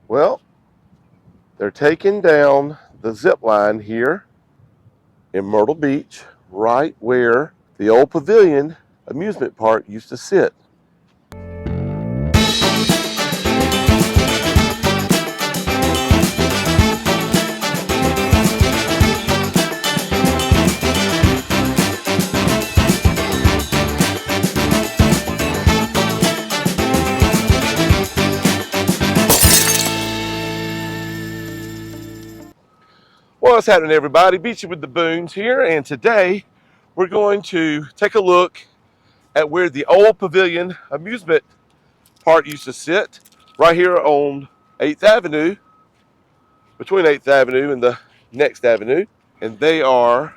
Well, they're taking down the zip line here in Myrtle Beach, right where the old Pavilion Amusement Park used to sit. Well, what's happening, everybody? Beachin with the Boones here, and today we're going to take a look at where the old Pavilion Amusement Park used to sit, right here on 8th Avenue, between 8th Avenue and the next avenue, and they are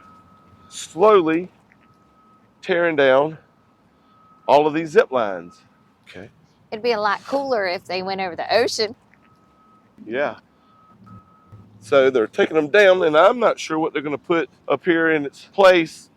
slowly tearing down all of these zip lines. Okay. It'd be a lot cooler if they went over the ocean. Yeah. So they're taking them down, and I'm not sure what they're going to put up here in its place,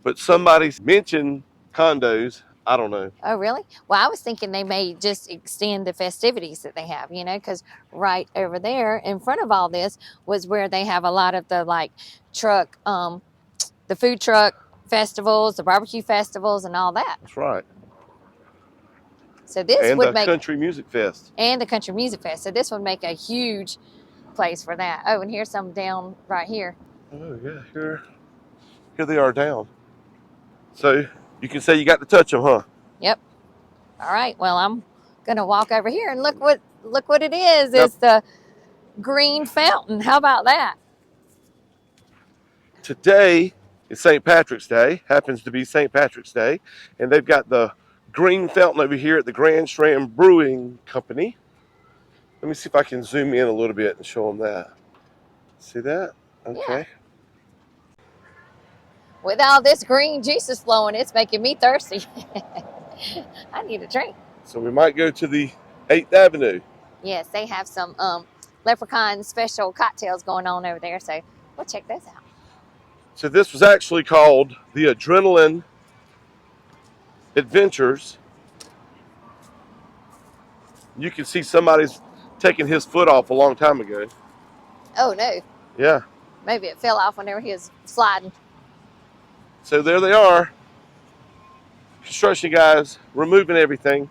but somebody's mentioned condos. I don't know. Oh, really? Well, I was thinking they may just extend the festivities that they have, because right over there in front of all this was where they have a lot of the truck, the food truck festivals, the barbecue festivals, and all that. That's right. So this and would the make country music fest. And the country music fest. So this would make a huge place for that. Oh, and here's some down right here. Oh yeah, here they are down. So you can say you got to touch them, huh? Yep. All right. Well, I'm gonna walk over here and look what it is. Yep. It's the green fountain. How about that? Today is St. Patrick's Day. Happens to be St. Patrick's Day, and they've got the green fountain over here at the Grand Strand Brewing Company. Let me see if I can zoom in a little bit and show them that. See that? Okay. Yeah. With all this green juices flowing, it's making me thirsty. I need a drink. So we might go to the 8th Avenue. Yes, they have some leprechaun special cocktails going on over there, so we'll check those out. So this was actually called the Adrenaline Adventures. You can see somebody's taken his foot off a long time ago. Oh, no. Yeah. Maybe it fell off whenever he was sliding. So there they are. Construction guys removing everything.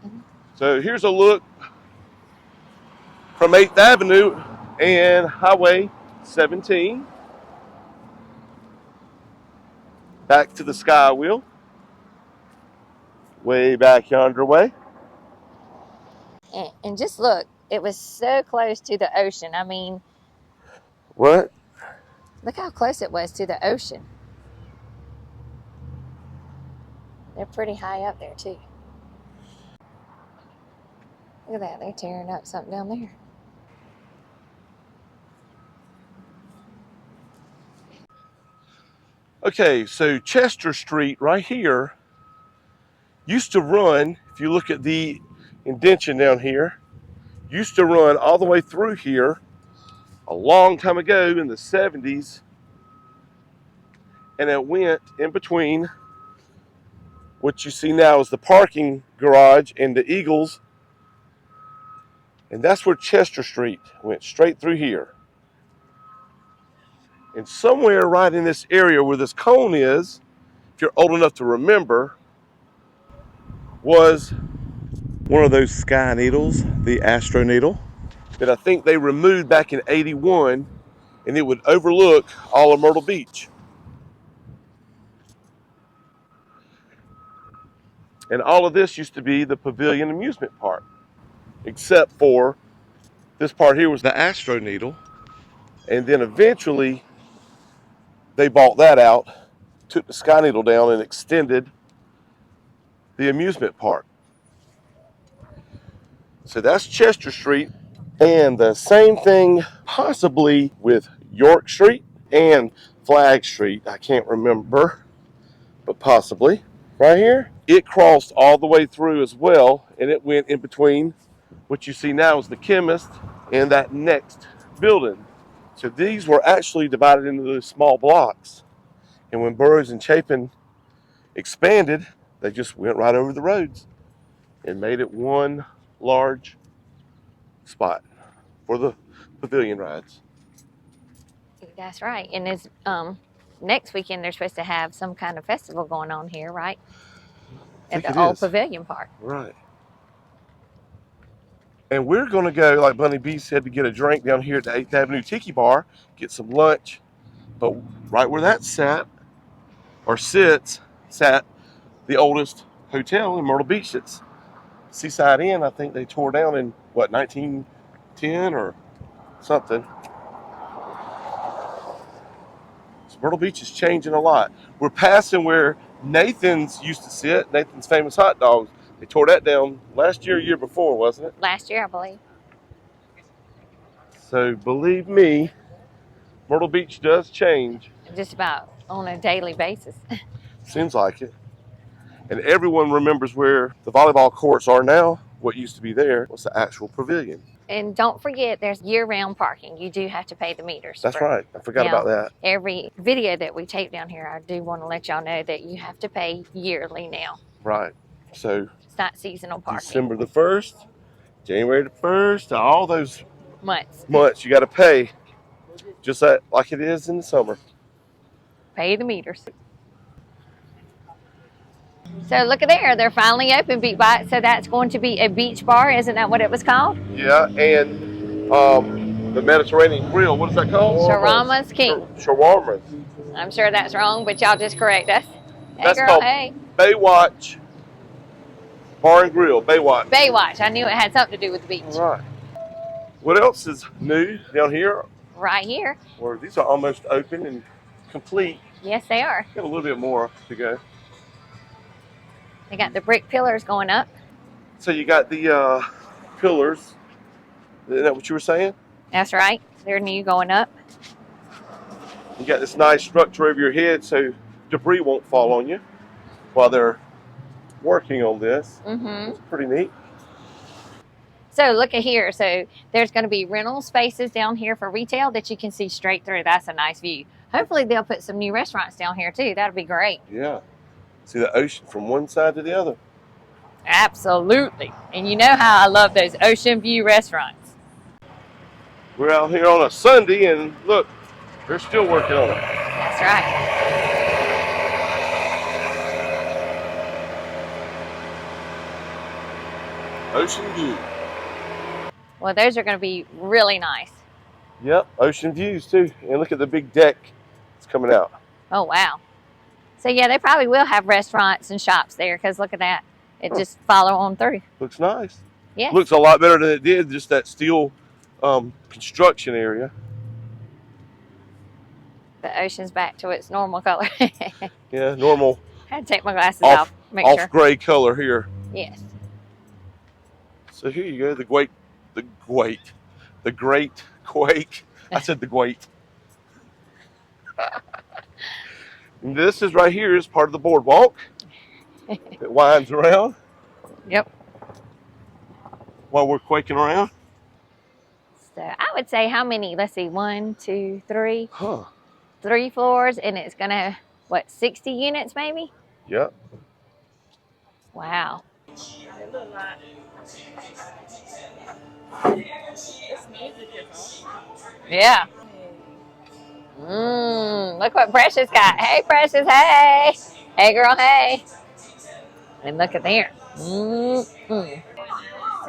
Mm-hmm. So here's a look from 8th Avenue and Highway 17. Back to the Sky Wheel. Way back yonder way. And just look, it was so close to the ocean. I mean, what? Look how close it was to the ocean. They're pretty high up there too. Look at that, they're tearing up something down there. Okay, so Chester Street right here used to run, if you look at the indentation down here, used to run all the way through here a long time ago in the 70s, and it went in between what you see now is the parking garage and the Eagles, and that's where Chester Street went, straight through here. And somewhere right in this area where this cone is, if you're old enough to remember, was one of those sky needles, the Astro Needle, that I think they removed back in '81, and it would overlook all of Myrtle Beach. And all of this used to be the Pavilion Amusement Park, except for this part here was the Astro Needle, and then eventually they bought that out, took the Sky Needle down, and extended the amusement park. So that's Chester Street, and the same thing possibly with York Street and Flag Street. I can't remember, but possibly. Right here, it crossed all the way through as well, and it went in between what you see now is the chemist and that next building. So these were actually divided into those small blocks, and when Burroughs and Chapin expanded, they just went right over the roads. and made it one large spot for the pavilion rides. That's right. And it's next weekend they're supposed to have some kind of festival going on here, right? At the old Pavilion Park. Right. And we're going to go, like Bunny B said, to get a drink down here at the 8th Avenue Tiki Bar, get some lunch. But right where that sat the oldest hotel in Myrtle Beach. It's Seaside Inn. I think they tore down in, what, 1910 or something. So Myrtle Beach is changing a lot. We're passing where Nathan's used to sit, Nathan's Famous Hot Dogs. They tore that down last year, year before, wasn't it? Last year, I believe. So believe me, Myrtle Beach does change. Just about on a daily basis. Seems like it. And everyone remembers where the volleyball courts are now. What used to be there was the actual pavilion. And don't forget, there's year-round parking. You do have to pay the meters. That's right. I forgot about that. Every video that we tape down here, I do want to let y'all know that you have to pay yearly now. Right. So it's not seasonal parking. December the 1st, January the 1st, all those months you got to pay, just like it is in the summer. Pay the meters. So look at there, they're finally open, Beat Bite. So that's going to be a beach bar, isn't that what it was called? Yeah, and the Mediterranean Grill, what is that called? Shawarma's King. Shawarma's. I'm sure that's wrong, but y'all just correct us. Hey That's girl, called hey. Baywatch Bar and Grill, Baywatch. Baywatch, I knew it had something to do with the beach. All right. What else is new down here? Right here. Or these are almost open and complete. Yes, they are. Got a little bit more to go. They got the brick pillars going up. So you got the pillars. Isn't that what you were saying? That's right. They're new going up. You got this nice structure over your head so debris won't fall on you while they're working on this. Mm-hmm. It's pretty neat. So look at here. So there's going to be rental spaces down here for retail that you can see straight through. That's a nice view. Hopefully they'll put some new restaurants down here too. That'll be great. Yeah. See the ocean from one side to the other. Absolutely. And you know how I love those ocean view restaurants. We're out here on a Sunday and look, they're still working on it. That's right. Ocean view. Well, those are going to be really nice. Yep, ocean views too. And look at the big deck that's coming out. Oh, wow. So, yeah, they probably will have restaurants and shops there because look at that. It just follow on through. Looks nice. Yeah. Looks a lot better than it did, just that steel construction area. The ocean's back to its normal color. Yeah, normal. I had to take my glasses off. Make sure. Off gray color here. Yes. So here you go, the Great Quake. I said the Great. And this is right here is part of the boardwalk. It winds around. Yep. While we're quaking around. So I would say how many? Let's see, 1, 2, 3. Huh. 3 floors, and it's gonna, what, 60 units maybe? Yep. Wow. Yeah. Look what Precious got. Hey, Precious, hey. Hey, girl, hey. And look at there.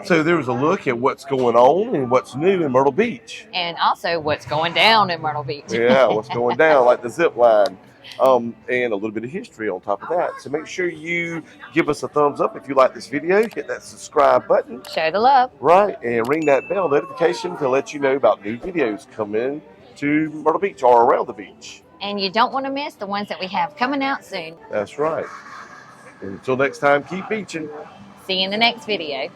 So there was a look at what's going on and what's new in Myrtle Beach. And also what's going down in Myrtle Beach. Yeah, what's going down, like the zip line. And a little bit of history on top of that. So make sure you give us a thumbs up if you like this video. Hit that subscribe button. Show the love. Right, and ring that bell notification to let you know about new videos coming to Myrtle Beach or around the beach. And you don't want to miss the ones that we have coming out soon. That's right. And until next time, keep beaching. See you in the next video.